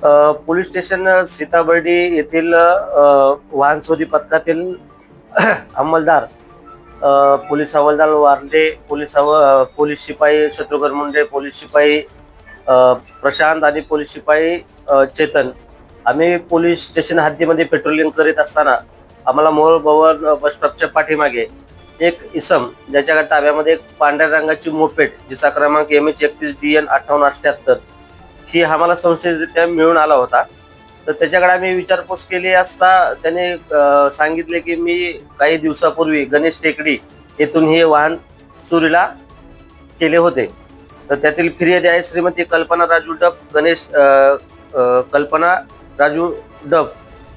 Police station Sitabardi येथील वाहन चोरी पथकातील अंमलदार पोलीस हवालदार वारले, पोलीस शिपाई शत्रुघ्न मुंडे, पोलीस शिपाई प्रशांत आणि पोलीस शिपाई चेतन, आम्ही पोलीस स्टेशन हद्दीमध्ये पेट्रोलिंग करीत असताना आम्हाला मोहोळ भवन बस स्टॉपच्या पाठीमागे एक इसम, ज्याच्या ताब्यामध्ये एक पांढऱ्या रंगाची मोपेड जिचा क्रमांक MH31DN 5878 ही आम्हाला संशयितरित्या मिळून आला होता। तर त्याच्याकडे आम्ही विचारपूस केली असता त्याने सांगितले की मी काही दिवसापूर्वी गणेश टेकडी येथून हे वाहन चोरीला केले होते। तर त्यातील फिर्यादी आहे श्रीमती कल्पना राजू डब कल्पना राजू डब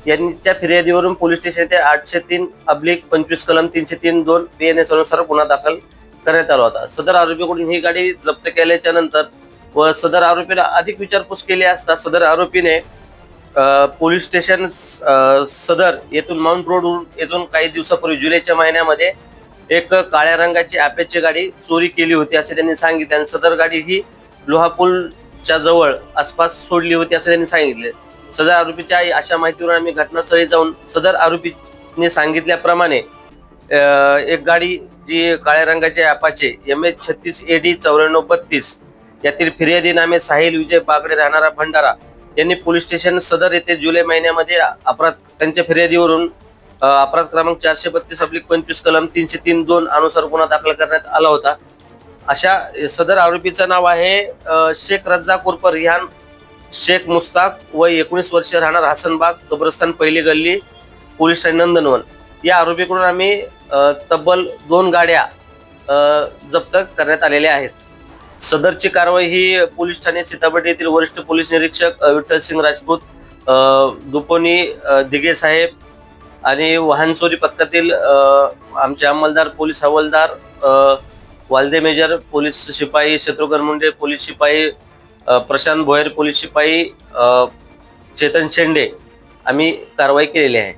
यांच्या फिर्यादीवरून पोलीस स्टेशन येथे 803/25 कलम 303(2) BNS अनुसार गुन्हा दाखल करण्यात आला होता। सदर आरोपीकडून ही गाडी जप्त केल्याच्या नंतर व सदर आरोपीला अधिक विचारपूस केली असता सदर आरोपीने पोलीस स्टेशन सदर येथून माउंट रोड येथून काही दिवसापूर्वी जुलैच्या महिन्यामध्ये एक काळ्या रंगाची अॅपेची गाडी चोरी केली होती असे त्यांनी सांगितले आणि सदर गाडी ही लोहापूलच्या जवळ आसपास सोडली होती असे त्यांनी सांगितले। सदर आरोपीच्या अशा माहितीवर आम्ही घटनास्थळी जाऊन सदर आरोपीने सांगितल्याप्रमाणे एक गाडी जी काळ्या रंगाची अॅपाचे MH36AD 9432 यातील फिर्यादी नामे साहिल विजय बागडे राहणारा भंडारा यांनी पोलीस स्टेशन सदर येथे जुलै महिन्यामध्ये त्यांच्या फिर्यादीवरून अपराध क्रमांक 432/25 कलम 303(2) अनुसार गुन्हा दाखल करण्यात आला होता। अशा सदर आरोपीचं नाव आहे शेख रज्जाक उर्फ रिहान शेख मुस्ताक, वय 19 वर्ष, राहणार हसनबाग, कब्रस्तान, पहिली गल्ली, पोलीस ठाणे नंदनवन। या आरोपीकडून आम्ही तब्बल 2 गाड्या जप्त करण्यात आलेल्या आहेत। सदरची कारवाई ही पोलीस ठाणे सीताबर्डी येथील वरिष्ठ पोलीस निरीक्षक विठ्ठल सिंग राजपूत, दुपोनी दिघे साहेब आणि वाहन चोरी पथकातील आमचे अंमलदार पोलीस हवालदार वालदे मेजर, पोलीस शिपाई शत्रुघ्न मुंडे, पोलीस शिपाई प्रशांत भोयर, पोलीस शिपाई चेतन शेंडे आम्ही कारवाई केलेली आहे।